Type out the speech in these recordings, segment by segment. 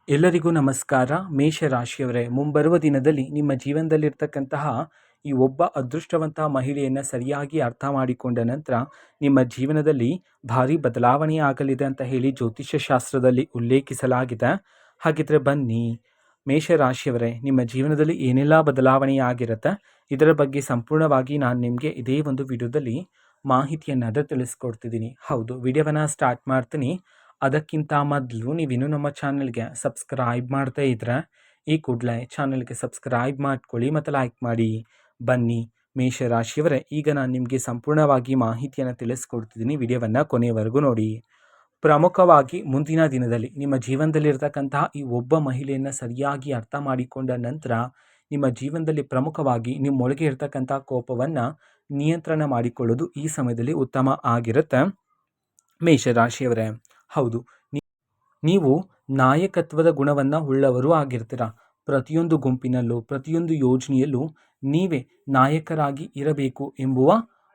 ಎಲ್ಲರಿಗೂ ನಮಸ್ಕಾರ. ಮೇಷರಾಶಿಯವರೇ, ಮುಂಬರುವ ದಿನದಲ್ಲಿ ನಿಮ್ಮ ಜೀವನದಲ್ಲಿರ್ತಕ್ಕಂತಹ ಈ ಒಬ್ಬ ಅದೃಷ್ಟವಂತ ಮಹಿಳೆಯನ್ನು ಸರಿಯಾಗಿ ಅರ್ಥ ಮಾಡಿಕೊಂಡ ನಂತರ ನಿಮ್ಮ ಜೀವನದಲ್ಲಿ ಭಾರಿ ಬದಲಾವಣೆ ಆಗಲಿದೆ ಅಂತ ಹೇಳಿ ಜ್ಯೋತಿಷ್ಯ ಶಾಸ್ತ್ರದಲ್ಲಿ ಉಲ್ಲೇಖಿಸಲಾಗಿದೆ. ಹಾಗಿದ್ರೆ ಬನ್ನಿ, ಮೇಷರಾಶಿಯವರೇ, ನಿಮ್ಮ ಜೀವನದಲ್ಲಿ ಏನೆಲ್ಲ ಬದಲಾವಣೆ ಆಗಿರುತ್ತೆ ಇದರ ಬಗ್ಗೆ ಸಂಪೂರ್ಣವಾಗಿ ನಾನು ನಿಮಗೆ ಇದೇ ಒಂದು ವಿಡಿಯೋದಲ್ಲಿ ಮಾಹಿತಿಯನ್ನು ತಿಳಿಸ್ಕೊಡ್ತಿದ್ದೀನಿ. ಹೌದು, ವಿಡಿಯೋವನ್ನು ಸ್ಟಾರ್ಟ್ ಮಾಡ್ತೀನಿ. ಅದಕ್ಕಿಂತ ಮೊದಲು ನೀವಿನ್ನೂ ನಮ್ಮ ಚಾನಲ್ಗೆ ಸಬ್ಸ್ಕ್ರೈಬ್ ಮಾಡ್ತಾ ಇದ್ರೆ ಈ ಕೂಡಲೇ ಚಾನಲ್ಗೆ ಸಬ್ಸ್ಕ್ರೈಬ್ ಮಾಡ್ಕೊಳ್ಳಿ ಮತ್ತು ಲೈಕ್ ಮಾಡಿ. ಬನ್ನಿ ಮೇಷರಾಶಿಯವರೇ, ಈಗ ನಾನು ನಿಮಗೆ ಸಂಪೂರ್ಣವಾಗಿ ಮಾಹಿತಿಯನ್ನು ತಿಳಿಸ್ಕೊಡ್ತಿದ್ದೀನಿ. ವಿಡಿಯೋವನ್ನು ಕೊನೆಯವರೆಗೂ ನೋಡಿ. ಪ್ರಮುಖವಾಗಿ ಮುಂದಿನ ದಿನದಲ್ಲಿ ನಿಮ್ಮ ಜೀವನದಲ್ಲಿರ್ತಕ್ಕಂತಹ ಈ ಒಬ್ಬ ಮಹಿಳೆಯನ್ನು ಸರಿಯಾಗಿ ಅರ್ಥ ಮಾಡಿಕೊಂಡ ನಂತರ ನಿಮ್ಮ ಜೀವನದಲ್ಲಿ ಪ್ರಮುಖವಾಗಿ ನಿಮ್ಮೊಳಗೆ ಇರ್ತಕ್ಕಂಥ ಕೋಪವನ್ನು ನಿಯಂತ್ರಣ ಮಾಡಿಕೊಳ್ಳೋದು ಈ ಸಮಯದಲ್ಲಿ ಉತ್ತಮ ಆಗಿರುತ್ತೆ. ಮೇಷರಾಶಿಯವರೇ, ಹೌದು, ನೀವು ನಾಯಕತ್ವದ ಗುಣವನ್ನು ಉಳ್ಳವರು ಆಗಿರ್ತೀರ. ಪ್ರತಿಯೊಂದು ಗುಂಪಿನಲ್ಲೂ ಪ್ರತಿಯೊಂದು ಯೋಜನೆಯಲ್ಲೂ ನೀವೇ ನಾಯಕರಾಗಿ ಇರಬೇಕು ಎಂಬುವ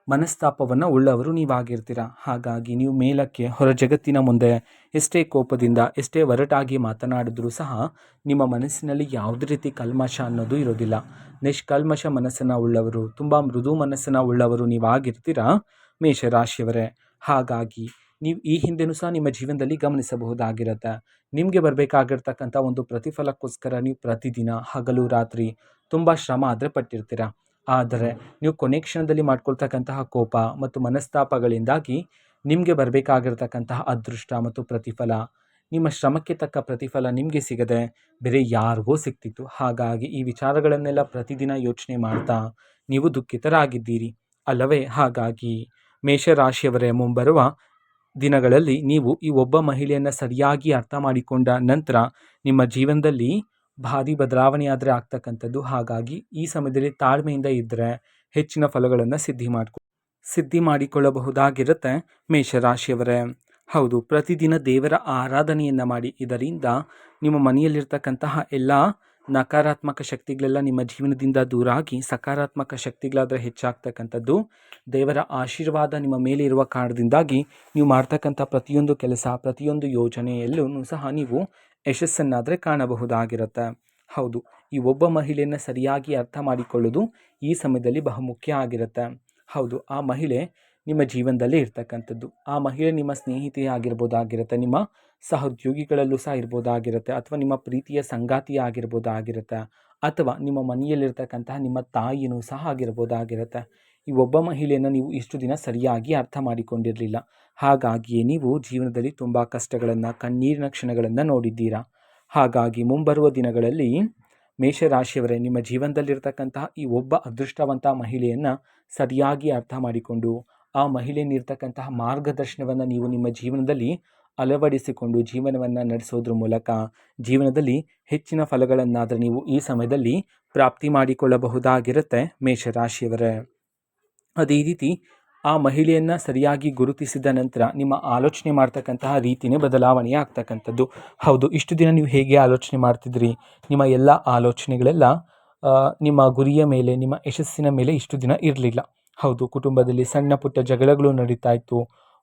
ಮನಸ್ತಾಪವನ್ನು ಉಳ್ಳವರು ನೀವಾಗಿರ್ತೀರ. ಹಾಗಾಗಿ ನೀವು ಮೇಲಕ್ಕೆ ಹೊರ ಜಗತ್ತಿನ ಮುಂದೆ ಎಷ್ಟೇ ಕೋಪದಿಂದ ಎಷ್ಟೇ ಒರಟಾಗಿ ಮಾತನಾಡಿದ್ರೂ ಸಹ ನಿಮ್ಮ ಮನಸ್ಸಿನಲ್ಲಿ ಯಾವುದೇ ರೀತಿ ಕಲ್ಮಶ ಅನ್ನೋದು ಇರೋದಿಲ್ಲ. ನಿಷ್ಕಲ್ಮಶ ಮನಸ್ಸನ್ನು ಉಳ್ಳವರು, ತುಂಬ ಮೃದು ಮನಸ್ಸನ್ನು ಉಳ್ಳವರು ನೀವಾಗಿರ್ತೀರ ಮೇಷರಾಶಿಯವರೇ. ಹಾಗಾಗಿ ನೀವು ಈ ಹಿಂದೆನೂ ಸಹ ನಿಮ್ಮ ಜೀವನದಲ್ಲಿ ಗಮನಿಸಬಹುದಾಗಿರುತ್ತೆ. ನಿಮಗೆ ಬರಬೇಕಾಗಿರ್ತಕ್ಕಂಥ ಒಂದು ಪ್ರತಿಫಲಕ್ಕೋಸ್ಕರ ನೀವು ಪ್ರತಿದಿನ ಹಗಲು ರಾತ್ರಿ ತುಂಬ ಶ್ರಮ ಆದರೆ ಪಟ್ಟಿರ್ತೀರ. ಆದರೆ ನೀವು ಕೊನೆ ಕ್ಷಣದಲ್ಲಿ ಮಾಡ್ಕೊಳ್ತಕ್ಕಂತಹ ಕೋಪ ಮತ್ತು ಮನಸ್ತಾಪಗಳಿಂದಾಗಿ ನಿಮಗೆ ಬರಬೇಕಾಗಿರ್ತಕ್ಕಂತಹ ಅದೃಷ್ಟ ಮತ್ತು ಪ್ರತಿಫಲ, ನಿಮ್ಮ ಶ್ರಮಕ್ಕೆ ತಕ್ಕ ಪ್ರತಿಫಲ ನಿಮಗೆ ಸಿಗದೆ ಬೇರೆ ಯಾರಿಗೋ ಸಿಗ್ತಿತ್ತು. ಹಾಗಾಗಿ ಈ ವಿಚಾರಗಳನ್ನೆಲ್ಲ ಪ್ರತಿದಿನ ಯೋಚನೆ ಮಾಡ್ತಾ ನೀವು ದುಃಖಿತರಾಗಿದ್ದೀರಿ ಅಲ್ಲವೇ? ಹಾಗಾಗಿ ಮೇಷರಾಶಿಯವರೇ, ಮುಂಬರುವ ದಿನಗಳಲ್ಲಿ ನೀವು ಈ ಒಬ್ಬ ಮಹಿಳೆಯನ್ನು ಸರಿಯಾಗಿ ಅರ್ಥ ಮಾಡಿಕೊಂಡ ನಂತರ ನಿಮ್ಮ ಜೀವನದಲ್ಲಿ ಭಾರಿ ಬದಲಾವಣೆ ಆದರೆ ಆಗ್ತಕ್ಕಂಥದ್ದು. ಹಾಗಾಗಿ ಈ ಸಮಯದಲ್ಲಿ ತಾಳ್ಮೆಯಿಂದ ಇದ್ದರೆ ಹೆಚ್ಚಿನ ಫಲಗಳನ್ನು ಸಿದ್ಧಿ ಮಾಡಿಕೊಳ್ಳಬಹುದಾಗಿರುತ್ತೆ ಮೇಷರಾಶಿಯವರೇ. ಹೌದು, ಪ್ರತಿದಿನ ದೇವರ ಆರಾಧನೆಯನ್ನು ಮಾಡಿ. ಇದರಿಂದ ನಿಮ್ಮ ಮನೆಯಲ್ಲಿರ್ತಕ್ಕಂತಹ ಎಲ್ಲ ನಕಾರಾತ್ಮಕ ಶಕ್ತಿಗಳೆಲ್ಲ ನಿಮ್ಮ ಜೀವನದಿಂದ ದೂರ ಆಗಿ ಸಕಾರಾತ್ಮಕ ಶಕ್ತಿಗಳಾದರೆ ಹೆಚ್ಚಾಗ್ತಕ್ಕಂಥದ್ದು. ದೇವರ ಆಶೀರ್ವಾದ ನಿಮ್ಮ ಮೇಲೆ ಇರುವ ಕಾರಣದಿಂದಾಗಿ ನೀವು ಮಾಡ್ತಕ್ಕಂಥ ಪ್ರತಿಯೊಂದು ಕೆಲಸ, ಪ್ರತಿಯೊಂದು ಯೋಜನೆಯಲ್ಲೂ ಸಹ ನೀವು ಯಶಸ್ಸನ್ನಾದರೆ ಕಾಣಬಹುದಾಗಿರುತ್ತೆ. ಹೌದು, ಈ ಒಬ್ಬ ಮಹಿಳೆಯನ್ನು ಸರಿಯಾಗಿ ಅರ್ಥ ಮಾಡಿಕೊಳ್ಳೋದು ಈ ಸಮಯದಲ್ಲಿ ಬಹುಮುಖ್ಯ ಆಗಿರುತ್ತೆ. ಹೌದು, ಆ ಮಹಿಳೆ ನಿಮ್ಮ ಜೀವನದಲ್ಲೇ ಇರ್ತಕ್ಕಂಥದ್ದು. ಆ ಮಹಿಳೆ ನಿಮ್ಮ ಸ್ನೇಹಿತೆ ಆಗಿರ್ಬೋದಾಗಿರುತ್ತೆ, ನಿಮ್ಮ ಸಹೋದ್ಯೋಗಿಗಳಲ್ಲೂ ಸಹ ಇರ್ಬೋದಾಗಿರುತ್ತೆ, ಅಥವಾ ನಿಮ್ಮ ಪ್ರೀತಿಯ ಸಂಗಾತಿ ಆಗಿರ್ಬೋದಾಗಿರುತ್ತೆ, ಅಥವಾ ನಿಮ್ಮ ಮನೆಯಲ್ಲಿರ್ತಕ್ಕಂತಹ ನಿಮ್ಮ ತಾಯಿನೂ ಸಹ ಆಗಿರ್ಬೋದಾಗಿರುತ್ತೆ. ಈ ಒಬ್ಬ ಮಹಿಳೆಯನ್ನು ನೀವು ಇಷ್ಟು ದಿನ ಸರಿಯಾಗಿ ಅರ್ಥ ಮಾಡಿಕೊಂಡಿರಲಿಲ್ಲ. ಹಾಗಾಗಿಯೇ ನೀವು ಜೀವನದಲ್ಲಿ ತುಂಬ ಕಷ್ಟಗಳನ್ನು, ಕಣ್ಣೀರಿನ ಕ್ಷಣಗಳನ್ನು ನೋಡಿದ್ದೀರಾ. ಹಾಗಾಗಿ ಮುಂಬರುವ ದಿನಗಳಲ್ಲಿ ಮೇಷರಾಶಿಯವರೇ, ನಿಮ್ಮ ಜೀವನದಲ್ಲಿರ್ತಕ್ಕಂತಹ ಈ ಒಬ್ಬ ಅದೃಷ್ಟವಂತ ಮಹಿಳೆಯನ್ನು ಸರಿಯಾಗಿ ಅರ್ಥ ಮಾಡಿಕೊಂಡು ಆ ಮಹಿಳೆಯಲ್ಲಿರ್ತಕ್ಕಂತಹ ಮಾರ್ಗದರ್ಶನವನ್ನು ನೀವು ನಿಮ್ಮ ಜೀವನದಲ್ಲಿ ಅಳವಡಿಸಿಕೊಂಡು ಜೀವನವನ್ನು ನಡೆಸೋದ್ರ ಮೂಲಕ ಜೀವನದಲ್ಲಿ ಹೆಚ್ಚಿನ ಫಲಗಳನ್ನಾದರೆ ನೀವು ಈ ಸಮಯದಲ್ಲಿ ಪ್ರಾಪ್ತಿ ಮಾಡಿಕೊಳ್ಳಬಹುದಾಗಿರುತ್ತೆ ಮೇಷರಾಶಿಯವರೇ. ಅದೇ ರೀತಿ ಆ ಮಹಿಳೆಯನ್ನು ಸರಿಯಾಗಿ ಗುರುತಿಸಿದ ನಂತರ ನಿಮ್ಮ ಆಲೋಚನೆ ಮಾಡ್ತಕ್ಕಂತಹ ರೀತಿಯೇ ಬದಲಾವಣೆ ಆಗ್ತಕ್ಕಂಥದ್ದು. ಹೌದು, ಇಷ್ಟು ದಿನ ನೀವು ಹೇಗೆ ಆಲೋಚನೆ ಮಾಡ್ತಿದ್ರಿ, ನಿಮ್ಮ ಎಲ್ಲ ಆಲೋಚನೆಗಳೆಲ್ಲ ನಿಮ್ಮ ಗುರಿಯ ಮೇಲೆ, ನಿಮ್ಮ ಯಶಸ್ಸಿನ ಮೇಲೆ ಇಷ್ಟು ದಿನ ಇರಲಿಲ್ಲ. ಹೌದು, ಕುಟುಂಬದಲ್ಲಿ ಸಣ್ಣ ಪುಟ್ಟ ಜಗಳಗಳು ನಡೀತಾ ಇತ್ತು,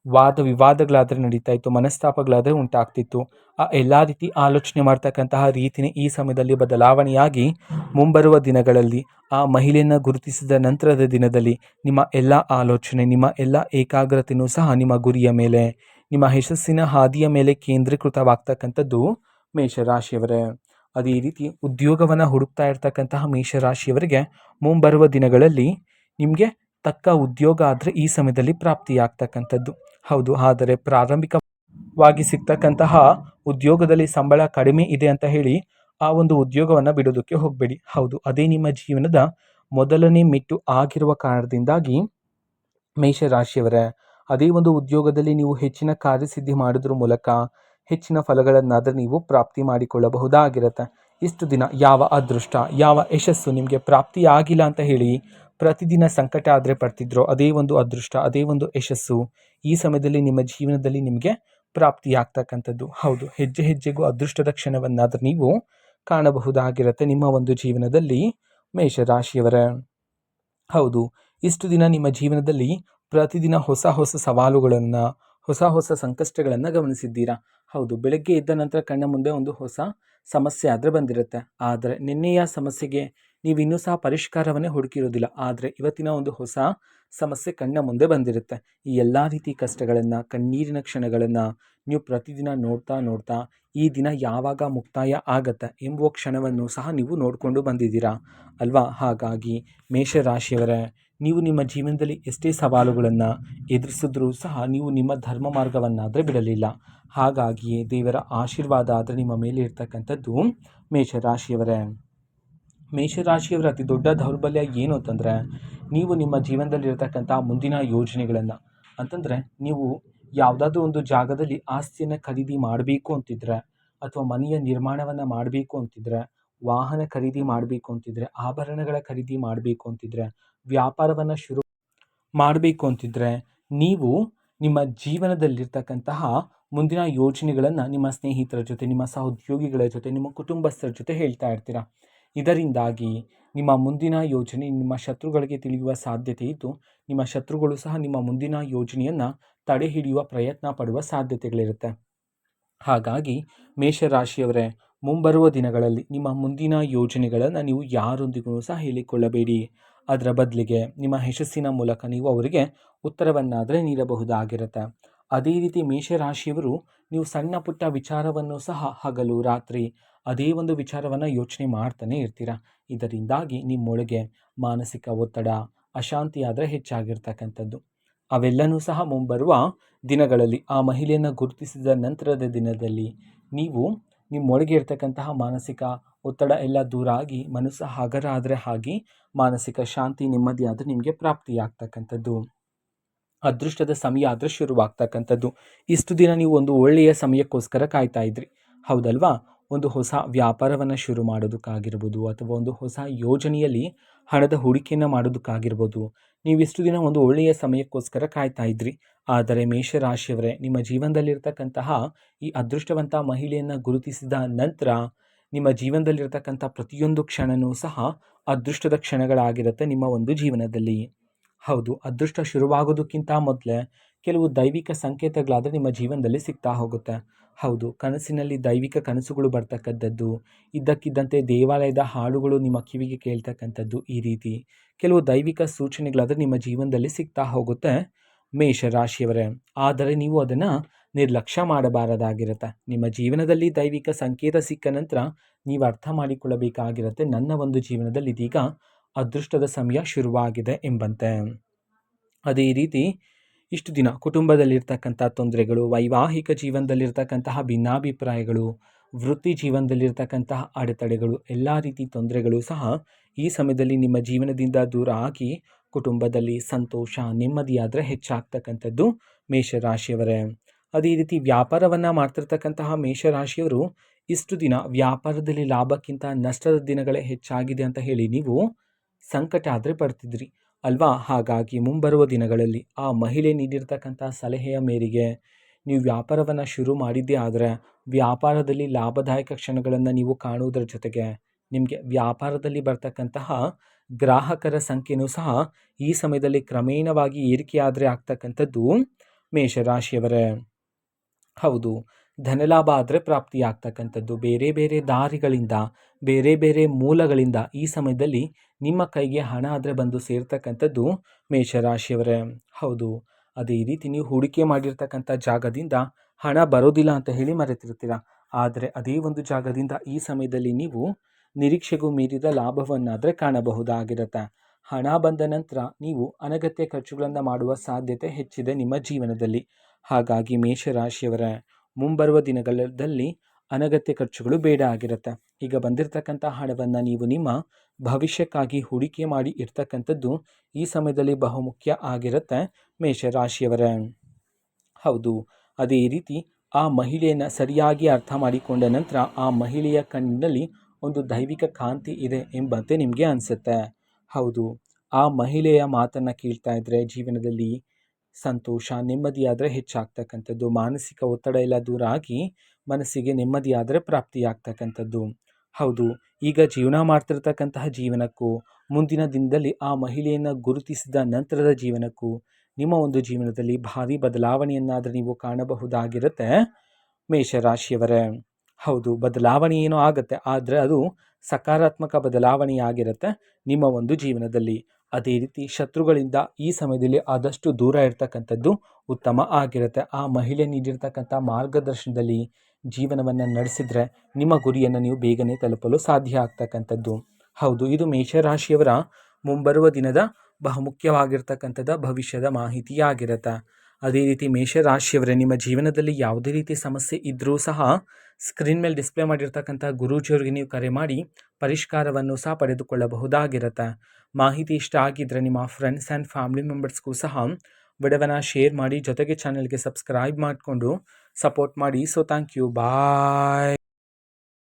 ವಾದ ವಿವಾದಗಳಾದರೆ ನಡೀತಾ ಇತ್ತು, ಮನಸ್ತಾಪಗಳಾದರೆ ಉಂಟಾಗ್ತಿತ್ತು. ಆ ಎಲ್ಲ ರೀತಿ ಆಲೋಚನೆ ಮಾಡ್ತಕ್ಕಂತಹ ರೀತಿಯೇ ಈ ಸಮಯದಲ್ಲಿ ಬದಲಾವಣೆಯಾಗಿ ಮುಂಬರುವ ದಿನಗಳಲ್ಲಿ ಆ ಮಹಿಳೆಯನ್ನು ಗುರುತಿಸಿದ ನಂತರದ ದಿನದಲ್ಲಿ ನಿಮ್ಮ ಎಲ್ಲ ಆಲೋಚನೆ, ನಿಮ್ಮ ಎಲ್ಲ ಏಕಾಗ್ರತೆಯೂ ಸಹ ನಿಮ್ಮ ಗುರಿಯ ಮೇಲೆ, ನಿಮ್ಮ ಯಶಸ್ಸಿನ ಹಾದಿಯ ಮೇಲೆ ಕೇಂದ್ರೀಕೃತವಾಗ್ತಕ್ಕಂಥದ್ದು ಮೇಷರಾಶಿಯವರೇ. ಅದೇ ರೀತಿ ಉದ್ಯೋಗವನ್ನು ಹುಡುಕ್ತಾ ಇರ್ತಕ್ಕಂತಹ ಮೇಷರಾಶಿಯವರಿಗೆ ಮುಂಬರುವ ದಿನಗಳಲ್ಲಿ ನಿಮಗೆ ತಕ್ಕ ಉದ್ಯೋಗ ಆದರೆ ಈ ಸಮಯದಲ್ಲಿ ಪ್ರಾಪ್ತಿಯಾಗ್ತಕ್ಕಂಥದ್ದು. ಹೌದು, ಆದರೆ ಪ್ರಾರಂಭಿಕವಾಗಿ ಸಿಗ್ತಕ್ಕಂತಹ ಉದ್ಯೋಗದಲ್ಲಿ ಸಂಬಳ ಕಡಿಮೆ ಇದೆ ಅಂತ ಹೇಳಿ ಆ ಒಂದು ಉದ್ಯೋಗವನ್ನು ಬಿಡೋದಕ್ಕೆ ಹೋಗಬೇಡಿ. ಹೌದು, ಅದೇ ನಿಮ್ಮ ಜೀವನದ ಮೊದಲನೇ ಮೆಟ್ಟು ಆಗಿರುವ ಕಾರಣದಿಂದಾಗಿ ಮೇಷರಾಶಿಯವರೇ, ಅದೇ ಒಂದು ಉದ್ಯೋಗದಲ್ಲಿ ನೀವು ಹೆಚ್ಚಿನ ಕಾರ್ಯಸಿದ್ಧಿ ಮಾಡೋದ್ರ ಮೂಲಕ ಹೆಚ್ಚಿನ ಫಲಗಳನ್ನಾದರೆ ನೀವು ಪ್ರಾಪ್ತಿ ಮಾಡಿಕೊಳ್ಳಬಹುದಾಗಿರುತ್ತೆ. ಇಷ್ಟು ದಿನ ಯಾವ ಅದೃಷ್ಟ, ಯಾವ ಯಶಸ್ಸು ನಿಮಗೆ ಪ್ರಾಪ್ತಿಯಾಗಿಲ್ಲ ಅಂತ ಹೇಳಿ ಪ್ರತಿದಿನ ಸಂಕಟ ಆದರೆ ಪಡ್ತಿದ್ರೋ, ಅದೇ ಒಂದು ಅದೃಷ್ಟ, ಅದೇ ಒಂದು ಯಶಸ್ಸು ಈ ಸಮಯದಲ್ಲಿ ನಿಮ್ಮ ಜೀವನದಲ್ಲಿ ನಿಮಗೆ ಪ್ರಾಪ್ತಿಯಾಗ್ತಕ್ಕಂಥದ್ದು. ಹೌದು, ಹೆಜ್ಜೆ ಹೆಜ್ಜೆಗೂ ಅದೃಷ್ಟದ ಕ್ಷಣವನ್ನಾದರೆ ನೀವು ಕಾಣಬಹುದಾಗಿರುತ್ತೆ ನಿಮ್ಮ ಒಂದು ಜೀವನದಲ್ಲಿ ಮೇಷರಾಶಿಯವರೇ. ಹೌದು, ಇಷ್ಟು ದಿನ ನಿಮ್ಮ ಜೀವನದಲ್ಲಿ ಪ್ರತಿದಿನ ಹೊಸ ಹೊಸ ಸವಾಲುಗಳನ್ನು, ಹೊಸ ಹೊಸ ಸಂಕಷ್ಟಗಳನ್ನು ಗಮನಿಸಿದ್ದೀರಾ. ಹೌದು, ಬೆಳಗ್ಗೆ ಎದ್ದ ನಂತರ ಕಣ್ಣ ಮುಂದೆ ಒಂದು ಹೊಸ ಸಮಸ್ಯೆ ಆದರೆ ಬಂದಿರುತ್ತೆ. ಆದರೆ ನಿನ್ನೆಯ ಸಮಸ್ಯೆಗೆ ನೀವು ಇನ್ನೂ ಸಹ ಪರಿಷ್ಕಾರವನ್ನೇ ಹುಡುಕಿರೋದಿಲ್ಲ. ಆದರೆ ಇವತ್ತಿನ ಒಂದು ಹೊಸ ಸಮಸ್ಯೆ ಕಣ್ಣ ಮುಂದೆ ಬಂದಿರುತ್ತೆ. ಈ ಎಲ್ಲ ರೀತಿ ಕಷ್ಟಗಳನ್ನು, ಕಣ್ಣೀರಿನ ಕ್ಷಣಗಳನ್ನು ನೀವು ಪ್ರತಿದಿನ ನೋಡ್ತಾ ನೋಡ್ತಾ ಈ ದಿನ ಯಾವಾಗ ಮುಕ್ತಾಯ ಆಗತ್ತೆ ಎಂಬುವ ಕ್ಷಣವನ್ನು ಸಹ ನೀವು ನೋಡಿಕೊಂಡು ಬಂದಿದ್ದೀರಾ ಅಲ್ವಾ? ಹಾಗಾಗಿ ಮೇಷರಾಶಿಯವರೇ, ನೀವು ನಿಮ್ಮ ಜೀವನದಲ್ಲಿ ಎಷ್ಟೇ ಸವಾಲುಗಳನ್ನು ಎದುರಿಸಿದ್ರೂ ಸಹ ನೀವು ನಿಮ್ಮ ಧರ್ಮ ಮಾರ್ಗವನ್ನಾದರೆ ಬಿಡಲಿಲ್ಲ. ಹಾಗಾಗಿಯೇ ದೇವರ ಆಶೀರ್ವಾದ ಆದರೆ ನಿಮ್ಮ ಮೇಲೆ ಇರ್ತಕ್ಕಂಥದ್ದು. ಮೇಷರಾಶಿಯವರೇ, ಮೇಷರಾಶಿಯವರ ಅತಿ ದೊಡ್ಡ ದೌರ್ಬಲ್ಯ ಏನು ಅಂತಂದರೆ, ನೀವು ನಿಮ್ಮ ಜೀವನದಲ್ಲಿರ್ತಕ್ಕಂಥ ಮುಂದಿನ ಯೋಜನೆಗಳನ್ನು ಅಂತಂದರೆ, ನೀವು ಯಾವುದಾದ್ರೂ ಒಂದು ಜಾಗದಲ್ಲಿ ಆಸ್ತಿಯನ್ನು ಖರೀದಿ ಮಾಡಬೇಕು ಅಂತಿದ್ರೆ, ಅಥವಾ ಮನೆಯ ನಿರ್ಮಾಣವನ್ನು ಮಾಡಬೇಕು ಅಂತಿದ್ರೆ, ವಾಹನ ಖರೀದಿ ಮಾಡಬೇಕು ಅಂತಿದ್ರೆ, ಆಭರಣಗಳ ಖರೀದಿ ಮಾಡಬೇಕು ಅಂತಿದ್ರೆ, ವ್ಯಾಪಾರವನ್ನು ಶುರು ಮಾಡಬೇಕು ಅಂತಿದ್ರೆ, ನೀವು ನಿಮ್ಮ ಜೀವನದಲ್ಲಿರ್ತಕ್ಕಂತಹ ಮುಂದಿನ ಯೋಜನೆಗಳನ್ನು ನಿಮ್ಮ ಸ್ನೇಹಿತರ ಜೊತೆ, ನಿಮ್ಮ ಸಹೋದ್ಯೋಗಿಗಳ ಜೊತೆ, ನಿಮ್ಮ ಕುಟುಂಬಸ್ಥರ ಜೊತೆ ಹೇಳ್ತಾ ಇರ್ತೀರ. ಇದರಿಂದಾಗಿ ನಿಮ್ಮ ಮುಂದಿನ ಯೋಜನೆ ನಿಮ್ಮ ಶತ್ರುಗಳಿಗೆ ತಿಳಿಯುವ ಸಾಧ್ಯತೆ ಇದ್ದು, ನಿಮ್ಮ ಶತ್ರುಗಳು ಸಹ ನಿಮ್ಮ ಮುಂದಿನ ಯೋಜನೆಯನ್ನು ತಡೆ ಹಿಡಿಯುವ ಪ್ರಯತ್ನ ಪಡುವ ಸಾಧ್ಯತೆಗಳಿರುತ್ತೆ. ಹಾಗಾಗಿ ಮೇಷರಾಶಿಯವರೇ, ಮುಂಬರುವ ದಿನಗಳಲ್ಲಿ ನಿಮ್ಮ ಮುಂದಿನ ಯೋಜನೆಗಳನ್ನು ನೀವು ಯಾರೊಂದಿಗೂ ಸಹ ಹೇಳಿಕೊಳ್ಳಬೇಡಿ. ಅದರ ಬದಲಿಗೆ ನಿಮ್ಮ ಯಶಸ್ಸಿನ ಮೂಲಕ ನೀವು ಅವರಿಗೆ ಉತ್ತರವನ್ನಾದರೆ ನೀಡಬಹುದಾಗಿರುತ್ತೆ. ಅದೇ ರೀತಿ ಮೇಷರಾಶಿಯವರು, ನೀವು ಸಣ್ಣ ಪುಟ್ಟ ವಿಚಾರವನ್ನು ಸಹ ಹಗಲು ರಾತ್ರಿ ಅದೇ ಒಂದು ವಿಚಾರವನ್ನು ಯೋಚನೆ ಮಾಡ್ತಾನೆ ಇರ್ತೀರ. ಇದರಿಂದಾಗಿ ನಿಮ್ಮೊಳಗೆ ಮಾನಸಿಕ ಒತ್ತಡ, ಅಶಾಂತಿ ಆದರೆ ಹೆಚ್ಚಾಗಿರ್ತಕ್ಕಂಥದ್ದು. ಅವೆಲ್ಲನೂ ಸಹ ಮುಂಬರುವ ದಿನಗಳಲ್ಲಿ, ಆ ಮಹಿಳೆಯನ್ನು ಗುರುತಿಸಿದ ನಂತರದ ದಿನದಲ್ಲಿ ನೀವು ನಿಮ್ಮೊಳಗೆ ಇರ್ತಕ್ಕಂತಹ ಮಾನಸಿಕ ಒತ್ತಡ ಎಲ್ಲ ದೂರ ಆಗಿ ಮನಸ್ಸು ಹಗರ ಆದರೆ ಆಗಿ ಮಾನಸಿಕ ಶಾಂತಿ, ನೆಮ್ಮದಿ ಆದರೆ ನಿಮಗೆ ಪ್ರಾಪ್ತಿಯಾಗ್ತಕ್ಕಂಥದ್ದು. ಅದೃಷ್ಟದ ಸಮಯ ಆದರೆ ಶುರುವಾಗ್ತಕ್ಕಂಥದ್ದು. ಇಷ್ಟು ದಿನ ನೀವು ಒಂದು ಒಳ್ಳೆಯ ಸಮಯಕ್ಕೋಸ್ಕರ ಕಾಯ್ತಾ ಇದ್ರಿ, ಹೌದಲ್ವಾ? ಒಂದು ಹೊಸ ವ್ಯಾಪಾರವನ್ನು ಶುರು ಮಾಡೋದಕ್ಕಾಗಿರ್ಬೋದು, ಅಥವಾ ಒಂದು ಹೊಸ ಯೋಜನೆಯಲ್ಲಿ ಹಣದ ಹೂಡಿಕೆಯನ್ನು ಮಾಡೋದಕ್ಕಾಗಿರ್ಬೋದು, ನೀವಿಷ್ಟು ದಿನ ಒಂದು ಒಳ್ಳೆಯ ಸಮಯಕ್ಕೋಸ್ಕರ ಕಾಯ್ತಾ ಇದ್ರಿ. ಆದರೆ ಮೇಷರಾಶಿಯವರೇ, ನಿಮ್ಮ ಜೀವನದಲ್ಲಿರ್ತಕ್ಕಂತಹ ಈ ಅದೃಷ್ಟವಂತ ಮಹಿಳೆಯನ್ನು ಗುರುತಿಸಿದ ನಂತರ ನಿಮ್ಮ ಜೀವನದಲ್ಲಿರ್ತಕ್ಕಂಥ ಪ್ರತಿಯೊಂದು ಕ್ಷಣವೂ ಸಹ ಅದೃಷ್ಟದ ಕ್ಷಣಗಳಾಗಿರುತ್ತೆ ನಿಮ್ಮ ಒಂದು ಜೀವನದಲ್ಲಿ. ಹೌದು, ಅದೃಷ್ಟ ಶುರುವಾಗೋದಕ್ಕಿಂತ ಮೊದಲೇ ಕೆಲವು ದೈವಿಕ ಸಂಕೇತಗಳಾದರೆ ನಿಮ್ಮ ಜೀವನದಲ್ಲಿ ಸಿಗ್ತಾ ಹೋಗುತ್ತೆ. ಹೌದು, ಕನಸಿನಲ್ಲಿ ದೈವಿಕ ಕನಸುಗಳು ಬರ್ತಕ್ಕಂಥದ್ದು, ಇದ್ದಕ್ಕಿದ್ದಂತೆ ದೇವಾಲಯದ ಹಾಡುಗಳು ನಿಮ್ಮ ಕಿವಿಗೆ ಕೇಳ್ತಕ್ಕಂಥದ್ದು, ಈ ರೀತಿ ಕೆಲವು ದೈವಿಕ ಸೂಚನೆಗಳಾದರೆ ನಿಮ್ಮ ಜೀವನದಲ್ಲಿ ಸಿಗ್ತಾ ಹೋಗುತ್ತೆ ಮೇಷರಾಶಿಯವರೇ. ಆದರೆ ನೀವು ಅದನ್ನು ನಿರ್ಲಕ್ಷ್ಯ ಮಾಡಬಾರದಾಗಿರುತ್ತೆ. ನಿಮ್ಮ ಜೀವನದಲ್ಲಿ ದೈವಿಕ ಸಂಕೇತ ಸಿಕ್ಕ ನಂತರ ನೀವು ಅರ್ಥ ಮಾಡಿಕೊಳ್ಳಬೇಕಾಗಿರುತ್ತೆ, ನನ್ನ ಒಂದು ಜೀವನದಲ್ಲಿ ಇದೀಗ ಅದೃಷ್ಟದ ಸಮಯ ಶುರುವಾಗಿದೆ ಎಂಬಂತೆ. ಅದೇ ರೀತಿ ಇಷ್ಟು ದಿನ ಕುಟುಂಬದಲ್ಲಿರ್ತಕ್ಕಂಥ ತೊಂದರೆಗಳು, ವೈವಾಹಿಕ ಜೀವನದಲ್ಲಿರ್ತಕ್ಕಂತಹ ಭಿನ್ನಾಭಿಪ್ರಾಯಗಳು, ವೃತ್ತಿ ಜೀವನದಲ್ಲಿರ್ತಕ್ಕಂತಹ ಅಡೆತಡೆಗಳು, ಎಲ್ಲ ರೀತಿ ತೊಂದರೆಗಳು ಸಹ ಈ ಸಮಯದಲ್ಲಿ ನಿಮ್ಮ ಜೀವನದಿಂದ ದೂರ ಆಗಿ ಕುಟುಂಬದಲ್ಲಿ ಸಂತೋಷ, ನೆಮ್ಮದಿಯಾದರೆ ಹೆಚ್ಚಾಗ್ತಕ್ಕಂಥದ್ದು ಮೇಷರಾಶಿಯವರೇ. ಅದೇ ರೀತಿ ವ್ಯಾಪಾರವನ್ನು ಮಾಡ್ತಿರ್ತಕ್ಕಂತಹ ಮೇಷರಾಶಿಯವರು, ಇಷ್ಟು ದಿನ ವ್ಯಾಪಾರದಲ್ಲಿ ಲಾಭಕ್ಕಿಂತ ನಷ್ಟದ ದಿನಗಳೇ ಹೆಚ್ಚಾಗಿದೆ ಅಂತ ಹೇಳಿ ನೀವು ಸಂಕಟ ಆದರೆ ಪಡ್ತಿದ್ರಿ ಅಲ್ವಾ? ಹಾಗಾಗಿ ಮುಂಬರುವ ದಿನಗಳಲ್ಲಿ ಆ ಮಹಿಳೆ ನೀಡಿರ್ತಕ್ಕಂಥ ಸಲಹೆಯ ಮೇರೆಗೆ ನೀವು ವ್ಯಾಪಾರವನ್ನು ಶುರು ಮಾಡಿದ್ದೇ ಆದರೆ ವ್ಯಾಪಾರದಲ್ಲಿ ಲಾಭದಾಯಕ ಕ್ಷಣಗಳನ್ನು ನೀವು ಕಾಣುವುದರ ಜೊತೆಗೆ ನಿಮಗೆ ವ್ಯಾಪಾರದಲ್ಲಿ ಬರ್ತಕ್ಕಂತಹ ಗ್ರಾಹಕರ ಸಂಖ್ಯೆಯೂ ಸಹ ಈ ಸಮಯದಲ್ಲಿ ಕ್ರಮೇಣವಾಗಿ ಏರಿಕೆಯಾದರೆ ಆಗ್ತಕ್ಕಂಥದ್ದು ಮೇಷರಾಶಿಯವರೇ. ಹೌದು, ಧನಲಾಭ ಆದರೆ ಪ್ರಾಪ್ತಿಯಾಗ್ತಕ್ಕಂಥದ್ದು. ಬೇರೆ ಬೇರೆ ದಾರಿಗಳಿಂದ, ಬೇರೆ ಬೇರೆ ಮೂಲಗಳಿಂದ ಈ ಸಮಯದಲ್ಲಿ ನಿಮ್ಮ ಕೈಗೆ ಹಣ ಆದರೆ ಬಂದು ಸೇರ್ತಕ್ಕಂಥದ್ದು ಮೇಷರಾಶಿಯವರೇ. ಹೌದು, ಅದೇ ರೀತಿ ನೀವು ಹೂಡಿಕೆ ಮಾಡಿರ್ತಕ್ಕಂಥ ಜಾಗದಿಂದ ಹಣ ಬರೋದಿಲ್ಲ ಅಂತ ಹೇಳಿ ಮರೆತಿರ್ತೀರ. ಆದರೆ ಅದೇ ಒಂದು ಜಾಗದಿಂದ ಈ ಸಮಯದಲ್ಲಿ ನೀವು ನಿರೀಕ್ಷೆಗೂ ಮೀರಿದ ಲಾಭವನ್ನಾದರೆ ಕಾಣಬಹುದಾಗಿರುತ್ತೆ. ಹಣ ಬಂದ ನಂತರ ನೀವು ಅನಗತ್ಯ ಖರ್ಚುಗಳನ್ನು ಮಾಡುವ ಸಾಧ್ಯತೆ ಹೆಚ್ಚಿದೆ ನಿಮ್ಮ ಜೀವನದಲ್ಲಿ. ಹಾಗಾಗಿ ಮೇಷರಾಶಿಯವರೇ, ಮುಂಬರುವ ದಿನಗಳಲ್ಲಿ ಅನಗತ್ಯ ಖರ್ಚುಗಳು ಬೇಡ ಆಗಿರುತ್ತೆ. ಈಗ ಬಂದಿರತಕ್ಕಂಥ ಹಣವನ್ನು ನೀವು ನಿಮ್ಮ ಭವಿಷ್ಯಕ್ಕಾಗಿ ಹೂಡಿಕೆ ಮಾಡಿ ಇರ್ತಕ್ಕಂಥದ್ದು ಈ ಸಮಯದಲ್ಲಿ ಬಹುಮುಖ್ಯ ಆಗಿರುತ್ತೆ ಮೇಷರಾಶಿಯವರೇ. ಹೌದು, ಅದೇ ರೀತಿ ಆ ಮಹಿಳೆಯನ್ನು ಸರಿಯಾಗಿ ಅರ್ಥ ಮಾಡಿಕೊಂಡ ನಂತರ ಆ ಮಹಿಳೆಯ ಕಣ್ಣಿನಲ್ಲಿ ಒಂದು ದೈವಿಕ ಕಾಂತಿ ಇದೆ ಎಂಬಂತೆ ನಿಮಗೆ ಅನಿಸುತ್ತೆ. ಹೌದು, ಆ ಮಹಿಳೆಯ ಮಾತನ್ನು ಕೇಳ್ತಾ ಇದ್ದರೆ ಜೀವನದಲ್ಲಿ ಸಂತೋಷ, ನೆಮ್ಮದಿಯಾದರೆ ಹೆಚ್ಚಾಗ್ತಕ್ಕಂಥದ್ದು. ಮಾನಸಿಕ ಒತ್ತಡ ಎಲ್ಲ ದೂರ ಆಗಿ ಮನಸ್ಸಿಗೆ ನೆಮ್ಮದಿಯಾದರೆ ಪ್ರಾಪ್ತಿಯಾಗ್ತಕ್ಕಂಥದ್ದು. ಹೌದು, ಈಗ ಜೀವನ ಮಾಡ್ತಿರ್ತಕ್ಕಂತಹ ಜೀವನಕ್ಕೂ ಮುಂದಿನ ದಿನದಲ್ಲಿ ಆ ಮಹಿಳೆಯನ್ನು ಗುರುತಿಸಿದ ನಂತರದ ಜೀವನಕ್ಕೂ ನಿಮ್ಮ ಒಂದು ಜೀವನದಲ್ಲಿ ಭಾರಿ ಬದಲಾವಣೆಯನ್ನಾದರೂ ನೀವು ಕಾಣಬಹುದಾಗಿರುತ್ತೆ ಮೇಷರಾಶಿಯವರೇ. ಹೌದು, ಬದಲಾವಣೆ ಏನೋ ಆಗುತ್ತೆ, ಆದರೆ ಅದು ಸಕಾರಾತ್ಮಕ ಬದಲಾವಣೆಯಾಗಿರುತ್ತೆ ನಿಮ್ಮ ಒಂದು ಜೀವನದಲ್ಲಿ. ಅದೇ ರೀತಿ ಶತ್ರುಗಳಿಂದ ಈ ಸಮಯದಲ್ಲಿ ಆದಷ್ಟು ದೂರ ಇರ್ತಕ್ಕಂಥದ್ದು ಉತ್ತಮ ಆಗಿರುತ್ತೆ. ಆ ಮಹಿಳೆ ನೀಡಿರ್ತಕ್ಕಂಥ ಮಾರ್ಗದರ್ಶನದಲ್ಲಿ ಜೀವನವನ್ನು ನಡೆಸಿದರೆ ನಿಮ್ಮ ಗುರಿಯನ್ನು ನೀವು ಬೇಗನೆ ತಲುಪಲು ಸಾಧ್ಯ ಆಗ್ತಕ್ಕಂಥದ್ದು. ಹೌದು, ಇದು ಮೇಷರಾಶಿಯವರ ಮುಂಬರುವ ದಿನದ ಬಹುಮುಖ್ಯವಾಗಿರ್ತಕ್ಕಂಥದ್ದು ಭವಿಷ್ಯದ ಮಾಹಿತಿಯಾಗಿರುತ್ತೆ. ಅದೇ ರೀತಿ ಮೇಷರಾಶಿಯವರೇ, ನಿಮ್ಮ ಜೀವನದಲ್ಲಿ ಯಾವುದೇ ರೀತಿ ಸಮಸ್ಯೆ ಇದ್ದರೂ ಸಹ ಸ್ಕ್ರೀನ್ ಮೇಲೆ ಡಿಸ್ಪ್ಲೇ ಮಾಡಿರ್ತಕ್ಕಂಥ ಗುರೂಜಿಯವರಿಗೆ ನೀವು ಕರೆ ಮಾಡಿ ಪರಿಷ್ಕಾರವನ್ನು ಸಹ ಪಡೆದುಕೊಳ್ಳಬಹುದಾಗಿರುತ್ತೆ. ಮಾಹಿತಿ ಇಷ್ಟ ಆಗಿದ್ದರೆ ನಿಮ್ಮ ಫ್ರೆಂಡ್ಸ್ ಆ್ಯಂಡ್ ಫ್ಯಾಮಿಲಿ ಮೆಂಬರ್ಸ್ಗೂ ಸಹ ವಿಡಿಯೋವನ್ನು ಶೇರ್ ಮಾಡಿ, ಜೊತೆಗೆ ಚಾನಲ್ಗೆ ಸಬ್ಸ್ಕ್ರೈಬ್ ಮಾಡಿಕೊಂಡು ಸಪೋರ್ಟ್ ಮಾಡಿ. So thank you, bye.